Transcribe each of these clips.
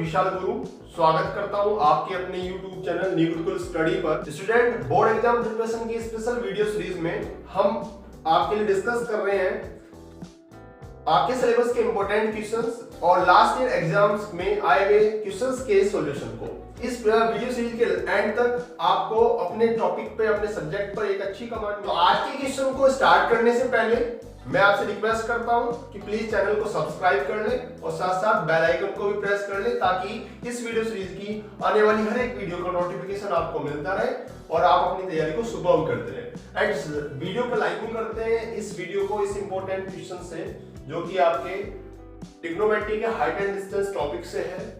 विशाल गुरु स्वागत करता हूं आपके अपने YouTube channel new Gurukul study पर। स्टूडेंट, बोर्ड एग्जाम प्रिपरेशन की स्पेशल वीडियो सीरीज में हम आपके लिए डिस्कस कर रहे हैं आपके सिलेबस के इंपॉर्टेंट क्वेश्चंस और लास्ट ईयर एग्जाम्स में आए हुए क्वेश्चंस के सॉल्यूशन को। इस वीडियो सीरीज के एंड तक आपको अपने टॉपिक पे, अपने सब्जेक्ट पर एक अच्छी कमांड। तो आज के क्वेश्चन को स्टार्ट करने से पहले मैं आपसे रिक्वेस्ट करता हूं कि प्लीज चैनल को सब्सक्राइब कर लें और साथ साथ बेल आइकन को भी प्रेस कर लें ताकि इस वीडियो सीरीज की आने वाली हर एक वीडियो का नोटिफिकेशन आपको मिलता रहे और आप अपनी तैयारी को सुगम करते रहे। एंड वीडियो को लाइक भी करते हैं इस वीडियो को इस इंपॉर्टेंट क्वेश्चन से जो कि आपके ट्रिग्नोमेट्री के हाइट एंड डिस्टेंस टॉपिक से है।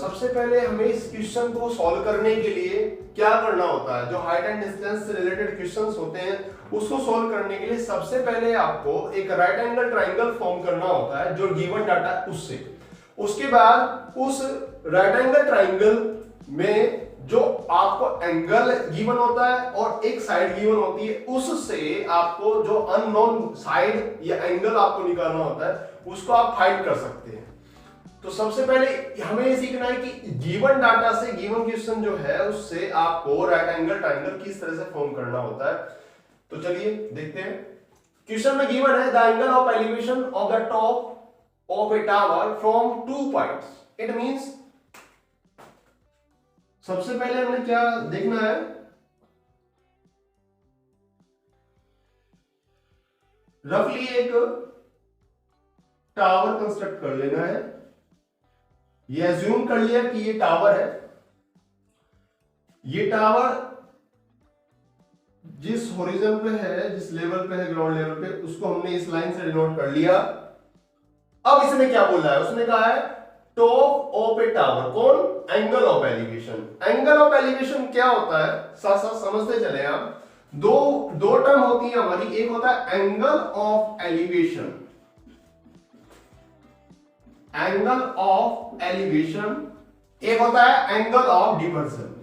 सबसे पहले हमें इस क्वेश्चन को सॉल्व करने के लिए क्या करना होता है, जो हाइट एंड डिस्टेंस से रिलेटेड क्वेश्चंस होते हैं उसको सॉल्व करने के लिए सबसे पहले आपको एक राइट एंगल ट्रायंगल फॉर्म करना होता है जो गिवन डाटा उससे। उसके बाद उस राइट एंगल ट्रायंगल में जो आपको एंगल गिवन होता है और एक साइड गिवन होती है, उससे आपको जो अननोन साइड या एंगल आपको निकालना होता है उसको आप फाइंड कर सकते हैं। तो सबसे पहले हमें ये सीखना है कि गिवन डाटा से गिवन क्वेश्चन जो है उससे आपको राइट एंगल ट्रायंगल किस तरह से फॉर्म करना होता है। तो चलिए देखते हैं। क्वेश्चन में गिवन है the angle of elevation of the top of A tower from 2 points. It means सबसे पहले हमें क्या देखना है, रफली एक टावर कंस्ट्रक्ट कर लेना है। ये अज्यूम कर लिया कि ये टावर है। ये टावर जिस होरिजन पे है, जिस लेवल पे है, ग्राउंड लेवल पे, उसको हमने इस लाइन से डिनोट कर लिया। अब इसने क्या बोला है, उसने कहा है टॉप ऑफ ए टावर। कौन? Angle of elevation. Angle of elevation क्या होता है साथ साथ समझते चले आप। दो टर्म होती है हमारी, एक होता है angle of elevation, angle of elevation, एक होता है एंगल ऑफ डिवर्जन।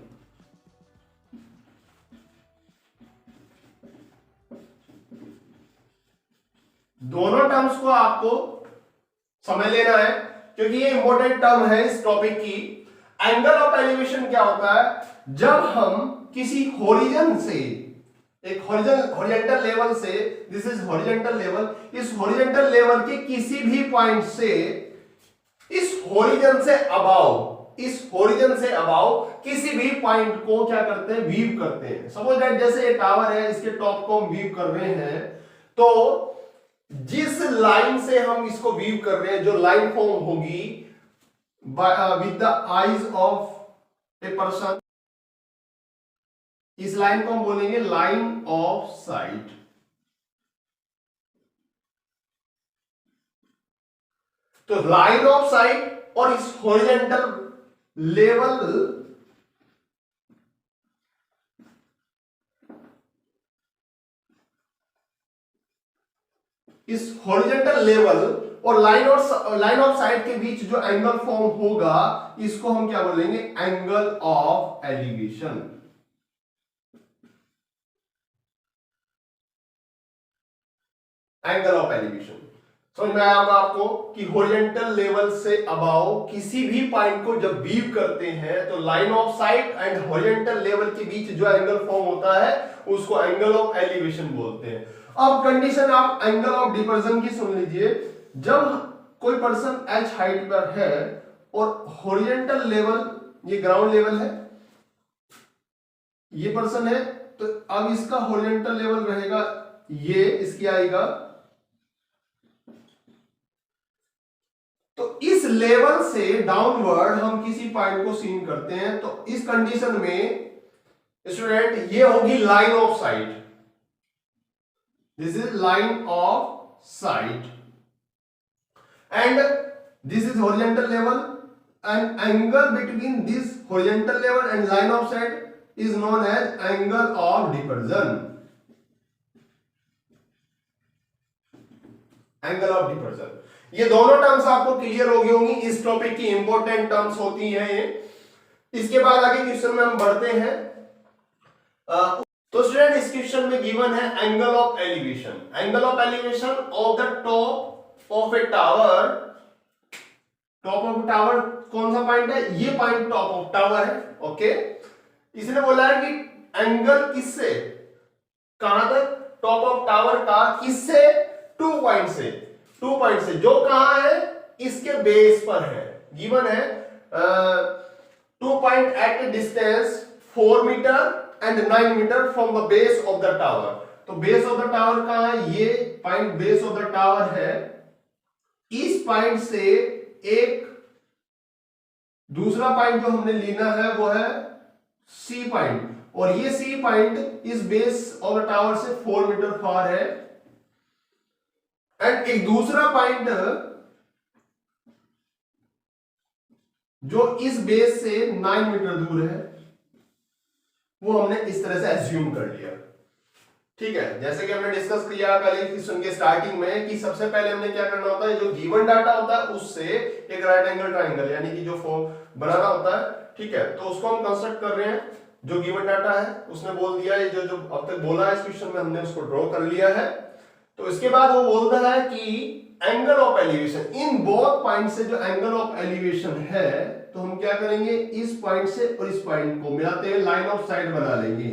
दोनों टर्म्स को आपको समझ लेना है क्योंकि ये इंपॉर्टेंट टर्म है इस टॉपिक की। एंगल ऑफ एलिवेशन क्या होता है, जब हम किसी होरिजन से, एक हॉरिजॉन्टल लेवल से, दिस इज हॉरिजॉन्टल लेवल, इस हॉरिजॉन्टल लेवल के किसी भी पॉइंट से इस होरिजन से अबाव, इस होरिजन से अबाव किसी भी पॉइंट को क्या करते हैं, वीव करते हैं। सपोज दैट जैसे ये टावर है, इसके टॉप को हम वीव कर रहे हैं, तो जिस लाइन से हम इसको वीव कर रहे हैं, जो लाइन फॉर्म होगी with the eyes of a person, इस लाइन को हम बोलेंगे लाइन ऑफ साइट। तो लाइन ऑफ साइट और इस हॉरिजॉन्टल लेवल, इस हॉरिजॉन्टल लेवल और लाइन ऑफ साइट के बीच जो एंगल फॉर्म होगा इसको हम क्या बोलेंगे, angle of elevation. Angle of elevation समझ में आया होगा आपको कि हॉरिजॉन्टल लेवल से अबाव किसी भी पॉइंट को जब वीव करते हैं तो line of site and horizontal level के बीच जो एंगल फॉर्म होता है उसको एंगल ऑफ एलिवेशन बोलते हैं। अब कंडीशन आप एंगल ऑफ डिवर्जन की सुन लीजिए। जब कोई पर्सन h हाइट पर है और हॉरिजॉन्टल लेवल, ये ग्राउंड लेवल है, ये पर्सन है, तो अब इसका हॉरिजॉन्टल लेवल रहेगा, ये इसकी आएगा, तो इस लेवल से डाउनवर्ड हम किसी पॉइंट को सीन करते हैं। तो इस कंडीशन में स्टूडेंट ये होगी line of site. This is line of sight and this is horizontal level, and angle between this horizontal level and line of sight is known as angle of diversion. Angle of diversion, ये दोनों terms आपको clear हो गई होंगी, इस topic की important terms होती हैं ये। इसके बाद आगे क्वेश्चन में हम बढ़ते हैं। तो स्टूडेंट इस क्वेश्चन में गिवन है angle of elevation. Angle of elevation of the top of A tower, top of tower कौन सा पॉइंट है? ये पॉइंट टॉप ऑफ टावर है। ओके, इसने बोला है कि एंगल किससे कहां तक? टॉप ऑफ टावर का किससे? 2 पॉइंट से। 2 पॉइंट से जो कहां है? इसके बेस पर है। गिवन है 2 point at a distance 4 metre and 9 metre from the base of the tower. तो बेस ऑफ द टावर कहां है? ये point base of the tower है। इस पॉइंट से एक दूसरा पॉइंट जो हमने लेना है वो है सी पॉइंट, और ये सी पॉइंट इस बेस ऑफ द टावर से 4 मीटर फार है। एंड एक दूसरा पॉइंट जो इस बेस से 9 मीटर दूर है, वो हमने इस तरह से एज्यूम कर लिया। ठीक है, जैसे कि हमने डिस्कस किया पहले क्वेश्चन के स्टार्टिंग में कि सबसे पहले हमने क्या करना होता है, जो गिवन डाटा होता है उससे एक राइट एंगल ट्राइंगल यानी कि जो फॉर्म बनाना होता है। ठीक है, तो उसको हम कंस्ट्रक्ट कर रहे हैं। जो गिवन डाटा है उसने बोल दिया है, जो जो अब तक बोला है इस क्वेश्चन में हमने उसको ड्रॉ कर लिया है। तो इसके बाद वो बोलता है कि angle of elevation in both point से जो एंगल ऑफ एलिवेशन है, तो हम क्या करेंगे, इस पॉइंट से और इस पॉइंट को मिलाते हुए लाइन ऑफ साइट बना लेंगे।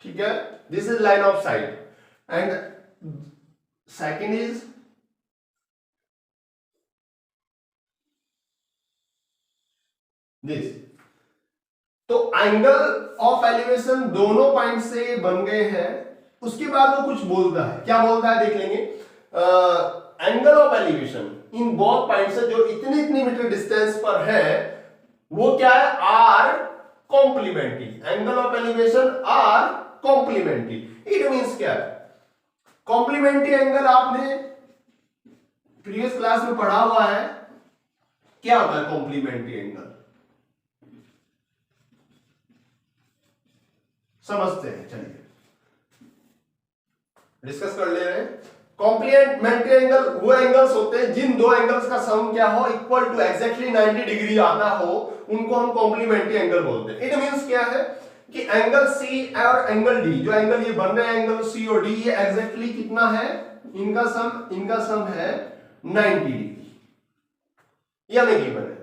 ठीक है, this is line of site and second is this. तो एंगल ऑफ एलिवेशन दोनों पॉइंट से बन गए हैं। उसके बाद वो कुछ बोलता है, क्या बोलता है देख लेंगे। Angle of elevation in both point से जो इतनी इतनी मीटर डिस्टेंस पर है, वो क्या है? Are complementary. Angle of elevation are complementary. It means क्या है? कॉम्प्लीमेंट्री एंगल आपने प्रीवियस क्लास में पढ़ा हुआ है। क्या होता है कॉम्प्लीमेंट्री एंगल? समझते हैं, चलिए डिस्कस कर ले रहे हैं। कॉम्प्लीमेंट्री एंगल वो एंगल्स होते हैं जिन दो एंगल्स का सम क्या हो, इक्वल टू एग्जैक्टली 90 डिग्री आता हो, उनको हम कॉम्प्लीमेंट्री एंगल बोलते हैं। इट मींस क्या है कि एंगल सी और एंगल डी, जो एंगल ये बन रहे हैं एंगल सी और डी, ये एग्जैक्टली कितना है? इनका सम है 90 डिग्री। ये हमें गिवन है।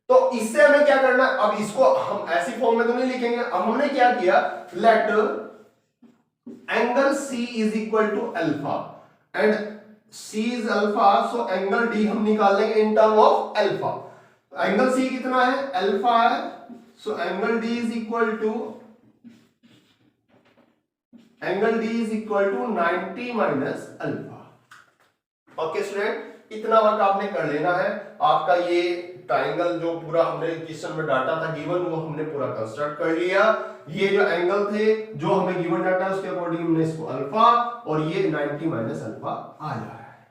तो इससे हमें क्या करना है? अब इसको हम ऐसी फॉर्म में तो नहीं लिखेंगे। अब हमने क्या किया, let angle C is equal to alpha and C is alpha, so angle D हम निकाल लेंगे in term of alpha. Angle C कितना है? अल्फा है, so angle D is equal to 90 minus alpha. Okay student, इतना work आपने कर लेना है। आपका ये ट्राइंगल जो पूरा हमने क्वेश्चन में डाटा था गिवन, वो हमने पूरा कंस्ट्रक्ट कर लिया। ये जो एंगल थे जो हमें गिवन डाटा है उसके अकॉर्डिंग हमने इसको अल्फा, और ये 90 माइनस अल्फा आया है।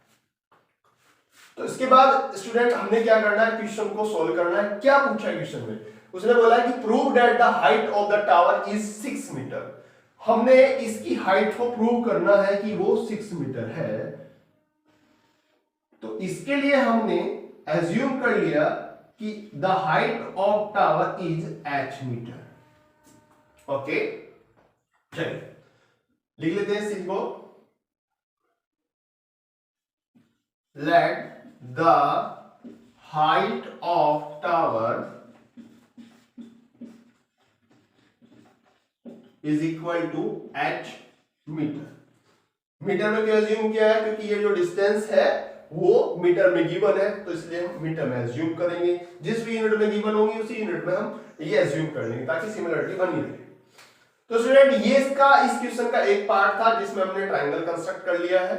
तो इसके बाद स्टूडेंट हमने क्या करना है, क्वेश्चन को सोल्व करना है। क्या पूछा है क्वेश्चन में? उसने बोला है कि prove that the height of the tower is 6 metre. हमने इसकी हाइट को प्रूव करना है कि वो 6 मीटर है। तो इसके लिए हमने एज्यूम कर लिया कि the height of tower is h metre. Okay, चलिए लिख लेते हैं इसी को। Let the height of tower is equal to h metre. Metre में क्यों एज्यूम किया है? क्योंकि ये जो डिस्टेंस है वो मीटर में गिवन है, तो इसलिए हम मीटर में एज्यूम करेंगे। जिस भी यूनिट में गिवन होगी उसी यूनिट में हम ये एज्यूम कर लेंगे ताकि सिमिलरिटी बनी रहे। तो स्टूडेंट ये इसका इस क्वेश्चन का एक पार्ट था जिसमें हमने ट्रायंगल कंस्ट्रक्ट कर लिया है।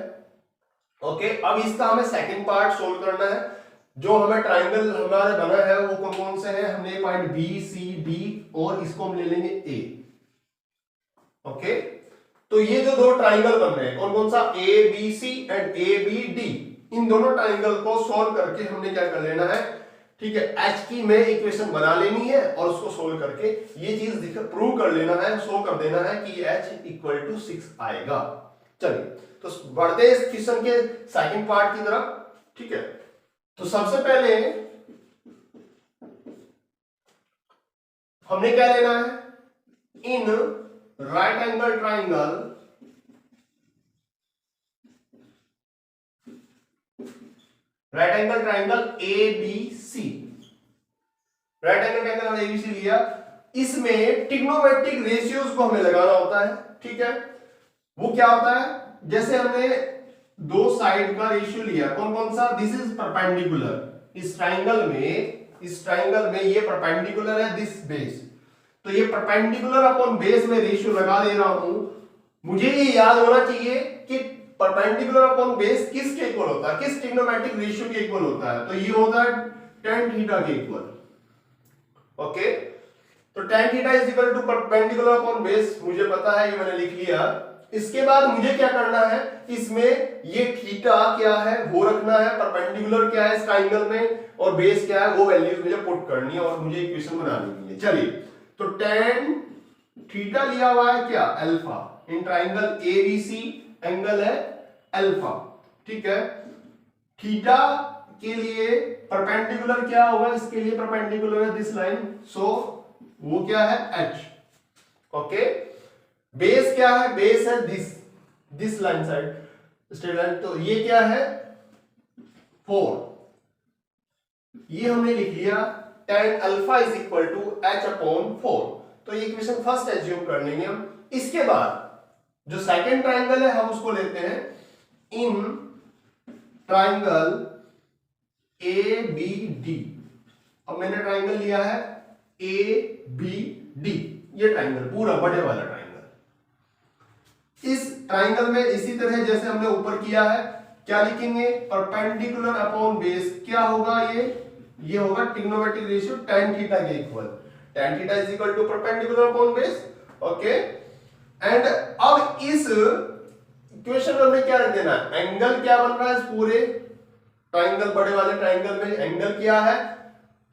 ओके, अब इसका हमें सेकंड पार्ट सोल्व करना है। जो हमें ट्रायंगल हमारे बना है वो कौन कौन से हैं? हमने पॉइंट बी सी डी और इसको हम ले लेंगे ए। ओके, तो ये जो दो ट्रायंगल बन रहे हैं कौन कौन सा? A B C and A B D. इन दोनों ट्रायंगल को सॉल्व करके हमने क्या कर लेना है, ठीक है, एच की में इक्वेशन बना लेनी है और उसको सोल्व करके ये चीज प्रूव कर लेना है, शो कर देना है कि एच इक्वल टू 6 आएगा। चलिए तो बढ़ते हैं इस क्वेश्चन के सेकंड पार्ट की तरफ। ठीक है, तो सबसे पहले हमने क्या लेना है? In right angle triangle right angle triangle ABC, right angle triangle ABC लिया, इसमें ट्रिग्नोमेट्रिक रेशियोज को हमें लगाना होता है, ठीक है। वो क्या होता है, जैसे हमने दो साइड का रेशियो लिया, कौन कौन सा, दिस इज परपेंडिकुलर, इस ट्राइंगल में ये परपेंडिकुलर है दिस बेस, तो ये परपेंडिकुलर अपॉन बेस में रेशियो लगा दे रहा हूं। मुझे ये याद होना चाहिए कि परपेंडिकुलर अपॉन बेस किसके इक्वल होता है, किस ट्रिग्नोमेट्रिक रेशियो के इक्वल होता है, तो ये होता है tan थीटा के इक्वल, ओके। तो tan theta is equal to perpendicular upon base, मुझे पता है, ये मैंने लिख लिया। इसके बाद मुझे क्या करना है, इसमें ये थीटा क्या है वो रखना है, परपेंडिकुलर क्या है इस ट्राइंगल में, और बेस क्या है वो वैल्यूज मुझे पुट करनी है और मुझे इक्वेशन बनानी है। चलिए, तो tan थीटा लिया हुआ है क्या, alpha, in triangle ABC angle है अल्फा, ठीक है। थीटा के लिए परपेंडिकुलर क्या होगा, इसके लिए परपेंडिकुलर है दिस लाइन, सो वो क्या है H, ओके। बेस क्या है, बेस है this line side straight line, तो ये क्या है 4, ये हमने लिख लिया tan alpha is equal to H upon 4, तो ये इक्वेशन फर्स्ट एज्यूम कर लेंगे हम। इसके बाद जो सेकंड ट्राइंगल है हम उसको लेते हैं, इन ट्राइंगल ABD, अब मैंने ट्राइंगल लिया है ABD, ये ट्राइंगल पूरा बड़े वाला ट्राइंगल, इस ट्राइंगल में इसी तरह जैसे हमने ऊपर किया है, क्या लिखेंगे, परपेंडिकुलर अपॉन बेस, क्या होगा ये होगा ट्रिग्नोमेट्रिक रेशियो tan थीटा के इक्वल, tan theta is equal to perpendicular upon base, okay. And अब इस इक्वेशन में हमें क्या रख देना है, एंगल क्या बन रहा है इस पूरे ट्राइंगल, बड़े वाले ट्राइंगल में एंगल क्या है,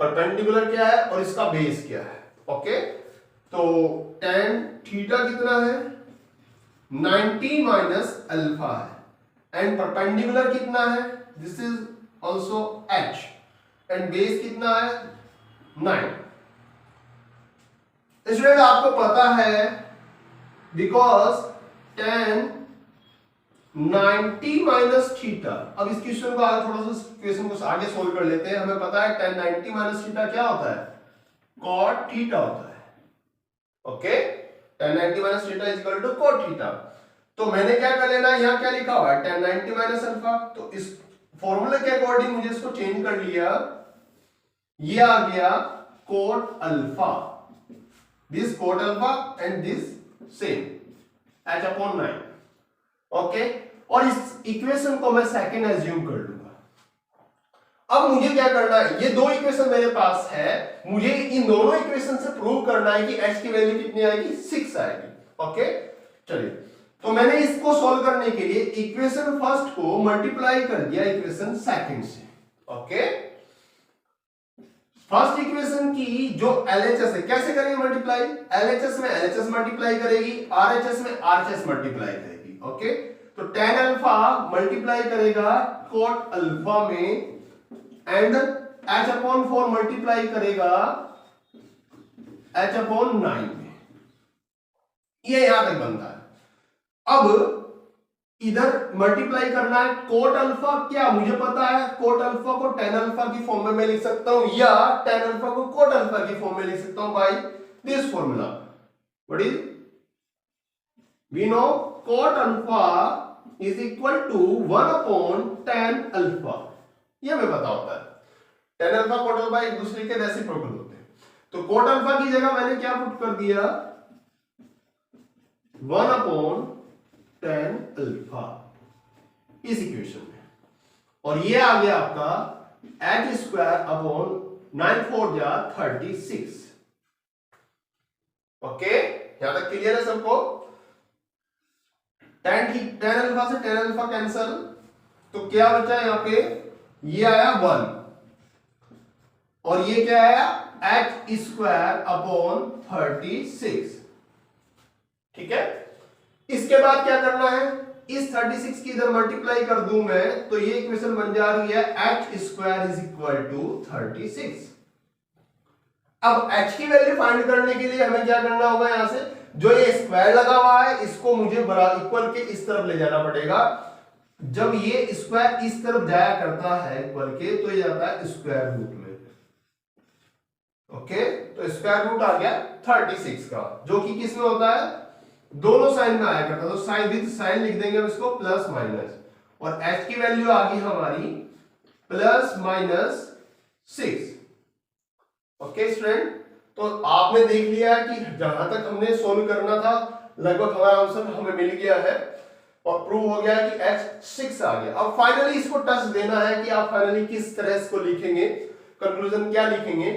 परपेंडिकुलर क्या है और इसका बेस क्या है, ओके। तो tan थीटा कितना है 90 माइनस अल्फा है, एंड परपेंडिकुलर कितना है, this is also H, and base कितना है 9। स्टूडेंट आपको पता है बिकॉज tan 90 माइनस थीटा, अब इस क्वेश्चन को आगे थोड़ा सा क्वेश्चन को आगे सोल्व कर लेते हैं। हमें पता है tan 90 माइनस थीटा क्या होता है, cot थीटा होता है, okay. tan 90 minus theta is equal to cot theta, तो मैंने क्या कर लेना है, यहां क्या लिखा हुआ है tan 90 माइनस अल्फा, तो इस फॉर्मूले के अकॉर्डिंग मुझे इसको चेंज कर लिया, ये आ गया cot alpha, this cot alpha and this same H upon 9, okay. और इस इक्वेशन को मैं सेकंड एज्यूम कर लूंगा। अब मुझे क्या करना है, ये दो इक्वेशन मेरे पास है, मुझे इन दोनों इक्वेशन से प्रूव करना है कि H की वैल्यू कितनी आएगी, 6 आएगी, ओके। चलिए, तो मैंने इसको सॉल्व करने के लिए इक्वेशन फर्स्ट को मल्टीप्लाई कर दिया इक्वेशन सेकंड से, ओके। फर्स्ट इक्वेशन की जो LHS है, कैसे करेंगे मल्टीप्लाई, LHS में LHS मल्टीप्लाई करेगी, RHS में RHS मल्टीप्लाई करेगी, ओके। तो tan अल्फा मल्टीप्लाई करेगा cot अल्फा में, एंड H अपॉन 4 मल्टीप्लाई करेगा H अपॉन 9 में, ये यहां तक बनता है। अब इधर मल्टीप्लाई करना है cot अल्फा, क्या मुझे पता है cot अल्फा को tan अल्फा की फॉर्म में मैं लिख सकता हूं, या tan अल्फा को cot अल्फा की फॉर्म में लिख सकता हूं by this formula, what is, we know cot alpha is equal to 1 upon tan alpha, ये हमें पता होता है, tan अल्फा cot अल्फा एक दूसरे के रेसिप्रोकल होते हैं। तो cot अल्फा की जगह मैंने क्या पुट कर दिया, 1 अपॉन tan अल्फा इस इक्वेशन में, और ये आ गया आपका H स्क्वायर अपॉन 9 4 जा 36, ओके। यहां तक क्लियर है सबको, tan अल्फा से tan अल्फा कैंसल, तो क्या बचा यहां पे, ये आया 1, और ये क्या आया H स्क्वायर अपॉन 36, ठीक है। इसके बाद क्या करना है, इस 36 की इधर मल्टीप्लाई कर दूं मैं, तो ये इक्वेशन बन जा रही है H square is equal to 36। अब H की वैल्यू फाइंड करने के लिए हमें क्या करना होगा, यहां से जो ये स्क्वायर लगा हुआ है इसको मुझे इक्वल के इस तरफ ले जाना पड़ेगा, जब ये स्क्वायर इस तरफ जाया करता है इक्वल के, तो ये जाता है स्क्वायर रूट में। ओके, तो स्क्वायर रूट आ गया 36 का, जो कि किस में होता है, दोनों साइन में आया करता है। तो साइन विद साइन लिख देंगे हम इसको प्लस माइनस, और h की वैल्यू आ गई हमारी प्लस माइनस 6। ओके स्टूडेंट, तो आपने देख लिया है कि जहां तक हमने सोल्व करना था लगभग हमारा आंसर हमें मिल गया है और प्रूव हो गया कि h 6 आ गया। अब फाइनली इसको टच देना है कि आप फाइनली किस तरह इसको लिखेंगे, कंक्लूजन क्या लिखेंगे।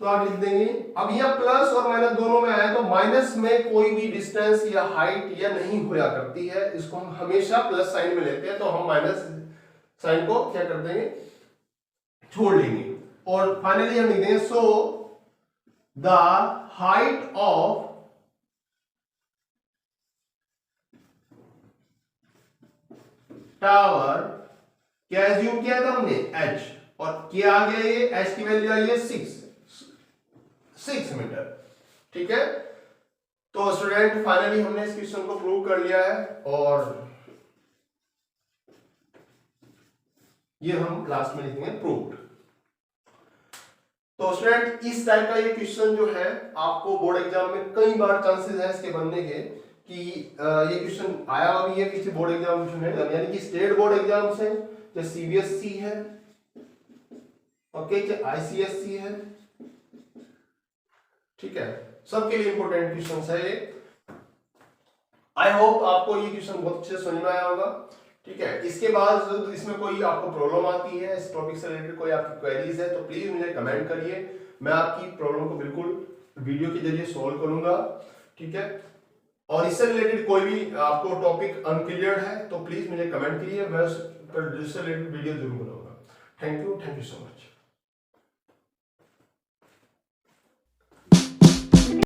तो आप लिख देंगे, अब यह प्लस और माइनस दोनों में आया, तो माइनस में कोई भी डिस्टेंस या हाइट या नहीं होया करती है, इसको हम हमेशा प्लस साइन में लेते हैं, तो हम माइनस साइन को क्या कर देंगे, छोड़ लेंगे। और फाइनली हम लिख देंगे so the height of tower, क्या एज्यूम किया था हमने, h, और क्या आ गया, ये h की वैल्यू आई है 6 मीटर। ठीक है, तो स्टूडेंट फाइनली हमने इस क्वेश्चन को प्रूव कर लिया है, और ये हम क्लास में लिखेंगे प्रूव्ड। तो स्टूडेंट इस टाइप का ये क्वेश्चन जो है आपको बोर्ड एग्जाम में कई बार चांसेस है इसके बनने के, कि ये क्वेश्चन आया हुआ भी है पीछे बोर्ड एग्जाम में, यानी कि स्टेट बोर्ड एग्जाम से, चाहे सीबीएसई है, ओके, चाहे आईसीएसई है, ठीक है, सबके लिए इंपॉर्टेंट क्वेश्चन है ये। आई होप आपको ये क्वेश्चन बहुत अच्छे से समझ में आया होगा। ठीक है, इसके बाद इसमें कोई आपको प्रॉब्लम आती है, इस टॉपिक से रिलेटेड कोई आपकी क्वेरीज है, तो प्लीज मुझे कमेंट करिए, मैं आपकी प्रॉब्लम को बिल्कुल वीडियो के जरिए सॉल्व करूंगा। ठीक है, और इससे रिलेटेड कोई भी आपको टॉपिक अनक्लियर है तो प्लीज मुझे कमेंट करिए, मैं उस पर रिलेटेड वीडियो जरूर बनाऊंगा। Thank you so much.